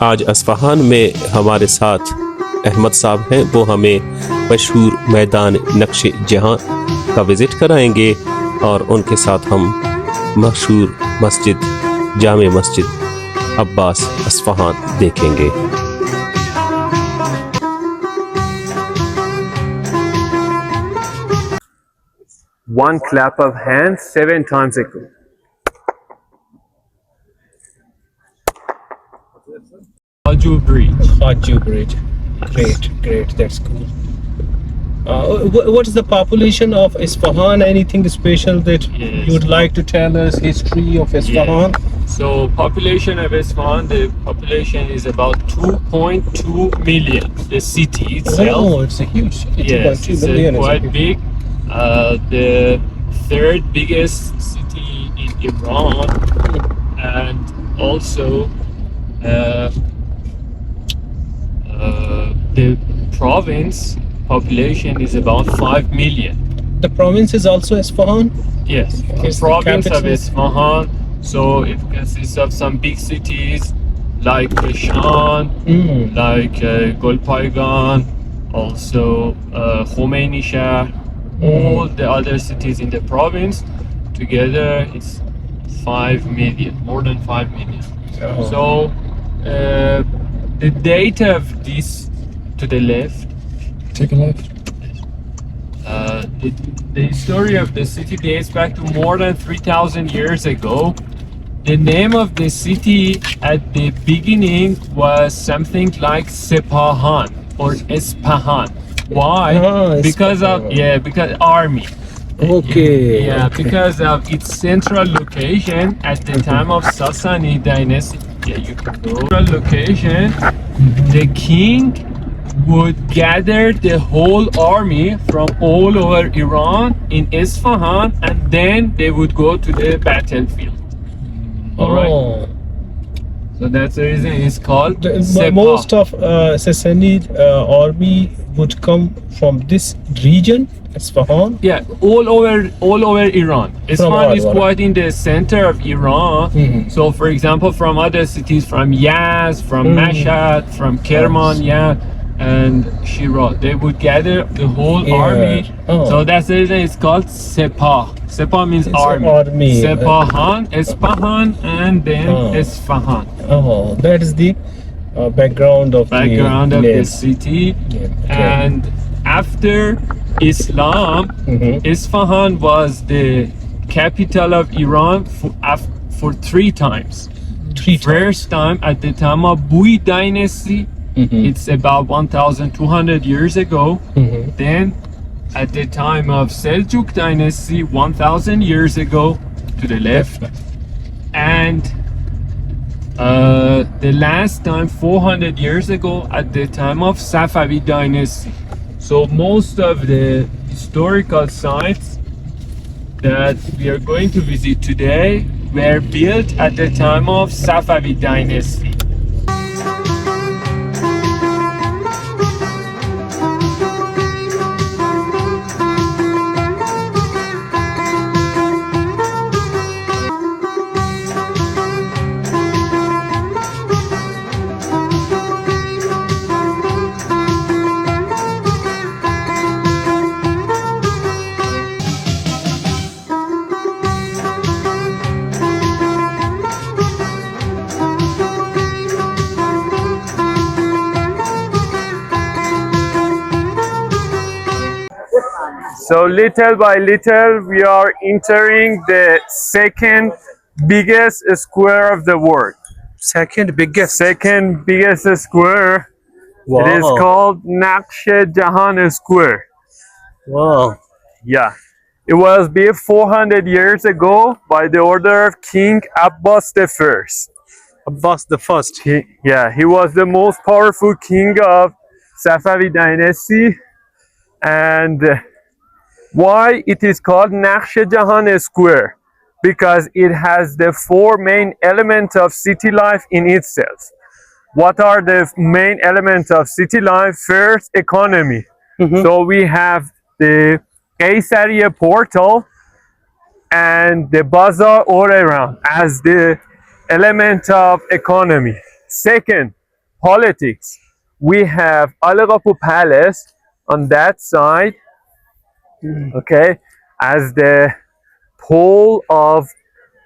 आज अस्फहान में हमारे साथ अहमद साहब हैं। वो हमें मशहूर मैदान नक्श जहां का विज़िट कराएंगे और उनके साथ हम मशहूर मस्जिद जामे मस्जिद अब्बास अस्फहान देखेंगे। One clap of hands 7 times equal. Haju Bridge. Haju Bridge. Great. That's cool. What is the population of Isfahan? Anything special that Yes. you would like to tell us? History of Isfahan? So population of Isfahan, the population is about 2.2 million. The city itself. Oh, it's a huge city. Yes, 2.2 it's million is quite huge. big. The third biggest city in Iran, and also the province population is about 5 million. The province is also Isfahan? Yes, the Is the province of capital? Isfahan. So it consists of some big cities like Jehan, like Golpaygan, also Khomeini Shahr. All the other cities in the province together it's 5 million, more than 5 million. Oh. So the date of this to the left, Take a look. the story of the city dates back to more than 3,000 years ago. The name of the city at the beginning was something like Sepahan or Isfahan. Why? Because Isfahan. army. Okay. Yeah, because of its central location at the time of Sasani dynasty. Yeah, you can go. Central location, the king would gather the whole army from all over Iran in Isfahan, and then they would go to the battlefield. All right. So that's the reason it's called Sepah. Most of Sassanid army would come from this region, Isfahan. Yeah, all over Iran. Isfahan is quite in the center of Iran. So, for example, from other cities, from Yazd, from Mashhad, from Kerman, and Shiraz, they would gather the whole army. So that's the reason it's called Sepah. Sepah means It's army. army. Sepahan, Isfahan, and then Isfahan. Oh, that is the background of The city. Yeah. And after Islam, Isfahan was the capital of Iran for 3 times. First time at the time of Bui dynasty, it's about 1,200 years ago. Then at the time of Seljuk dynasty, 1,000 years ago to the left. And the last time 400 years ago at the time of Safavid dynasty. So most of the historical sites that we are going to visit today were built at the time of Safavid dynasty. So little by little we are entering the second biggest square of the world. Second biggest. Second biggest square. Wow. It is called NAQSH Jehan Square. Wow. Yeah. It was built 400 years ago by the order of King Abbas the First. Abbas the First. He was the most powerful king of Safavid dynasty. And why it is called NAQSH Jehan Square? Because it has the 4 main elements of city life in itself. What are the main elements of city life? First, economy. So we have the Qaisariya portal and the bazaar all around as the element of economy. Second, politics. We have Alagapu Palace on that side, okay, as the pole of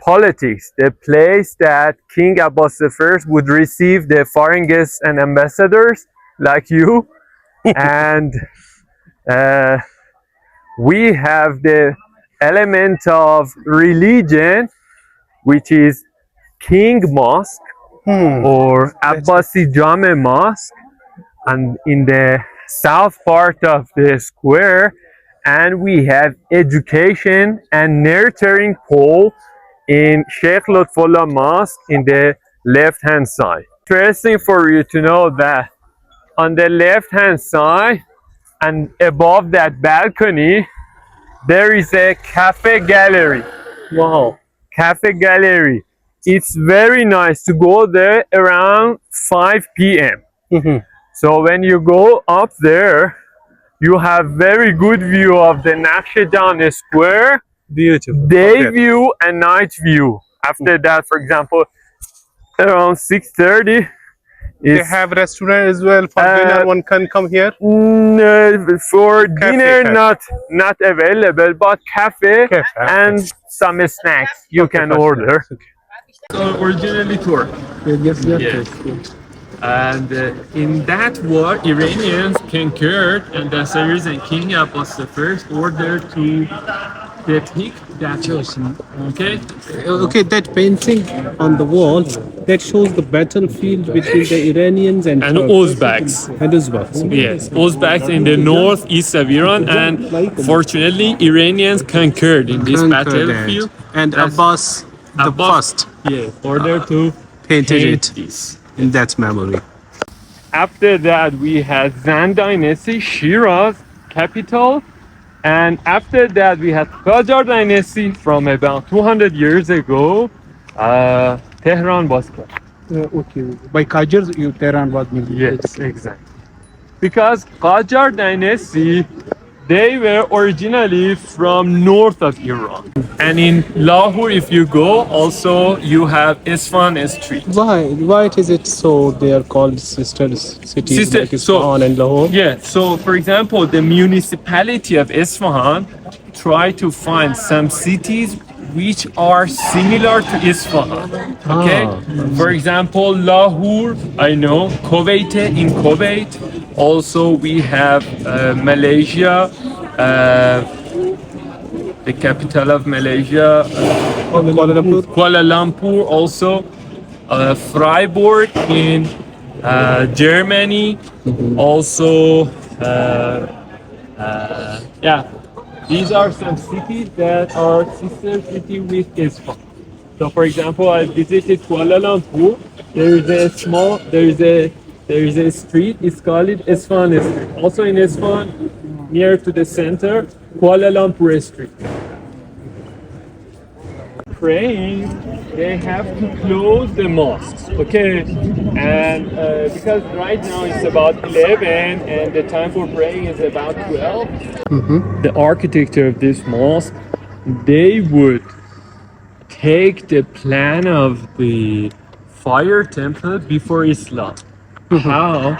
politics, the place that King Abbas I would receive the foreign guests and ambassadors like you. And we have the element of religion, which is King Mosque or Abbasi Jame Mosque, and in the south part of the square. And we have education and nurturing pole in Sheikh Lutfullah Mosque in the left hand side. Interesting for you to know that on the left hand side and above that balcony there is a cafe gallery. Wow, cafe gallery. It's very nice to go there around 5 p.m. So when you go up there, you have very good view of the NAQSH Square, Beautiful. day view and night view. After that, for example, around 6:30, They have restaurant as well for dinner. One can come here. for dinner cafe. not available, but cafe and some snacks you can order. Originally Turk. Yes. And in that war, Iranians conquered, and that's the reason King Abbas I ordered to depict that ocean. Okay? Okay, that painting on the wall that shows the battlefield between the Iranians and Uzbeks. And Uzbeks. Yes, Uzbeks in the northeast of Iran, and fortunately, Iranians conquered in this battlefield. And Abbas the first Yeah, ordered to painted it this. in that memory. After that, we had Zand Dynasty, Shiraz, capital. And after that, we had Qajar Dynasty from about 200 years ago. Tehran was kept. Okay. By Qajar, Tehran was made. Yes, exactly. Because Qajar Dynasty, they were originally from north of Iran. And in Lahore, if you go, also you have Isfahan Street. Why is it so they are called sister cities like Isfahan and Lahore? Yeah, so for example, the municipality of Isfahan try to find some cities which are similar to Isfahan. Okay? For example, Lahore, I know, Kuwait in Kuwait. Also, we have Malaysia, the capital of Malaysia, Kuala Lumpur also, Freiburg in Germany, also, yeah, these are some cities that are sister city with Isfahan. So, for example, I visited Kuala Lumpur. There is a street. It's called Isfahan Street. Also in Isfahan, near to the center, Kuala Lumpur Street. Praying, they have to close the mosques, okay? And because right now it's about 11 and the time for praying is about 12, the architecture of this mosque, they would take the plan of the fire temple before Islam. How?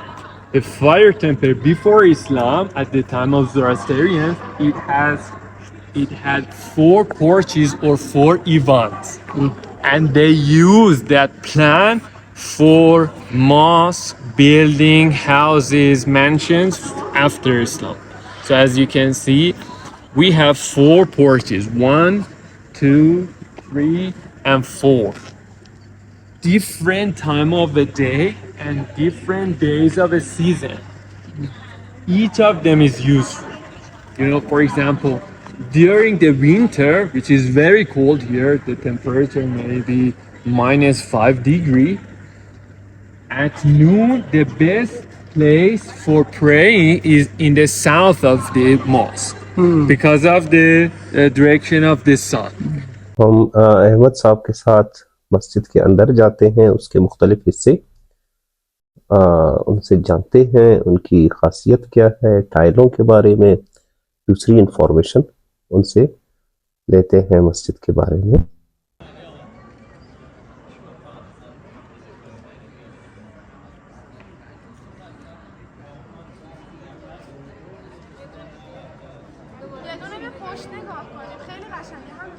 The fire temple before Islam, at the time of Zoroastrians, it had 4 porches or 4 events, and they used that plan for mosque, building, houses, mansions after Islam. So as you can see, we have 4 porches, 1, 2, 3, and 4. Different time of the day and different days of a season. Each of them is useful. You know, for example, during the winter, which is very cold here, the temperature may be -5 degrees. At noon, the best place for praying is in the south of the mosque because of the direction of the sun. हम अहमद साहब के साथ मस्जिद के अंदर जाते हैं, उसके मुख्तलिफ हिस्से उनसे जानते हैं, उनकी खासियत क्या है, टाइलों के बारे में दूसरी इंफॉर्मेशन उनसे लेते हैं मस्जिद के बारे में। نگاه کنیم خیلی قشنگه هم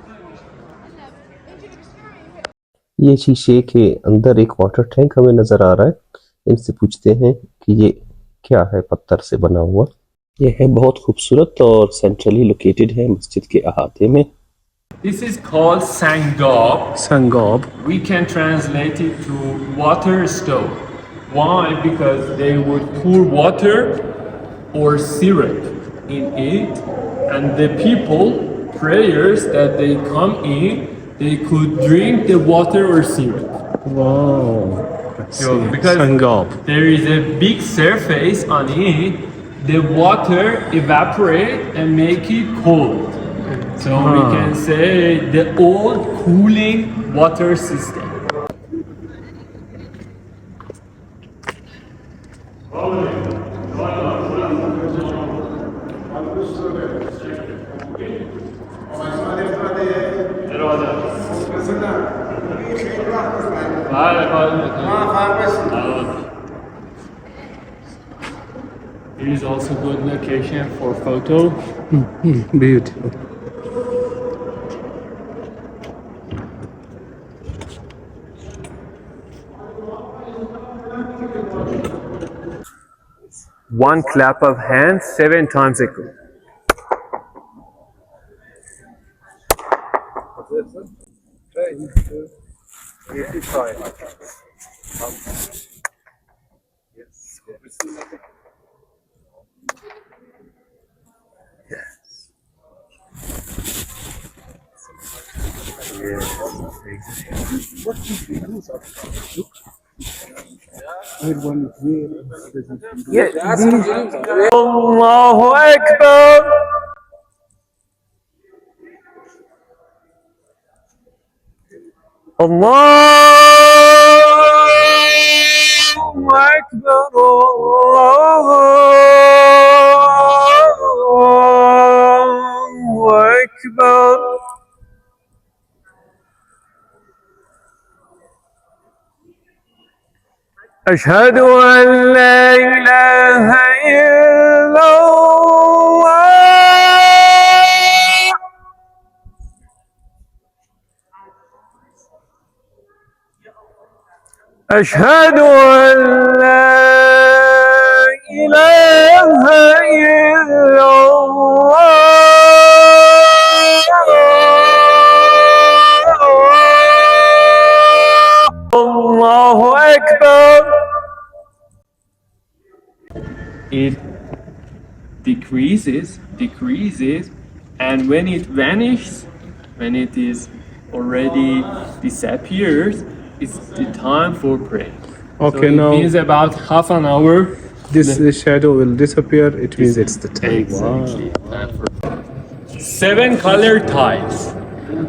اینجوری بیشتر ये शीशे के अंदर एक वाटर टैंक हमें नजर आ रहा है। इनसे पूछते हैं कि ये क्या है, पत्थर से बना हुआ। ये है बहुत खूबसूरत और सेंट्रली लोकेटेड है मस्जिद के अहाते में। This is called sangab. संगाब। We can translate it to water stove. Why? Because they would pour water or syrup in it, and the people, prayers that they come in, they could drink the water or syrup. Wow. Because there is a big surface on it, the water evaporate and make it cold. So we can say the old cooling water system. Here is also good location for photo. Beautiful. One clap of hands 7 times echo. Allahu Akbar. Allahu Akbar. Allahu Akbar. أشهد أن لا إله إلا الله. أشهد أن لا إله إلا الله. الله أكبر. It decreases, and when it vanishes, when it is already disappears, it's the time for prayer. Okay, So it now means about half an hour. this shadow will disappear. It means it's the time. Exactly. 7 color tiles.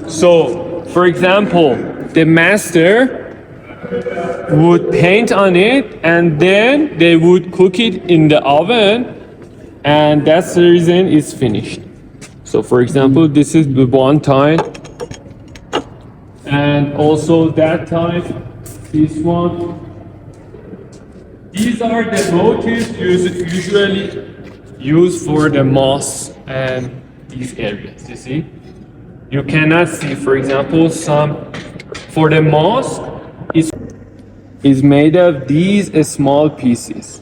So, for example, the master would paint on it, and then they would cook it in the oven, and that's the reason it's finished. So, for example, this is the one tile, and also that tile, this one. These are the motifs usually used for the mosques and these areas. You see, you cannot see, for example, some for the mosque is made of these small pieces.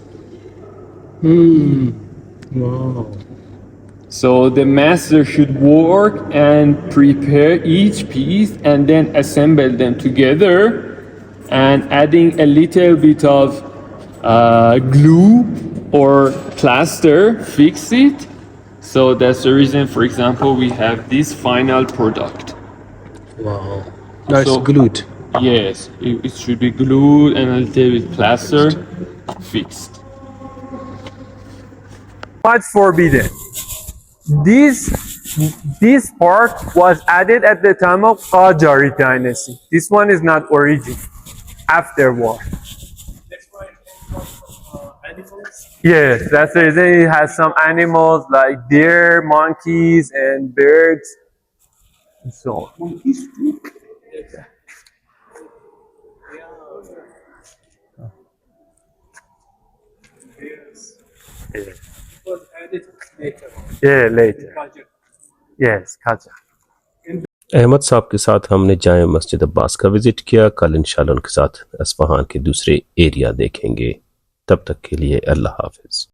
Wow. So the master should work and prepare each piece and then assemble them together, and adding a little bit of glue or plaster, fix it. So that's the reason, for example, we have this final product. Wow. That's So- glued. Yes, it should be glued and a little bit plaster, fixed. Much forbidden. This part was added at the time of Qajari dynasty. This one is not origin. Afterward. Yes, that's the reason it has some animals like deer, monkeys, and birds, and so on. Monkeys too? Yeah, later. Yes, Kaja. Ahmad साहब के साथ हमने जाए मस्जिद अब्बास का visit किया। कल इंशाल्लाह उनके साथ इस्फहान के दूसरे एरिया देखेंगे। तब तक के लिए अल्लाह हाफिज।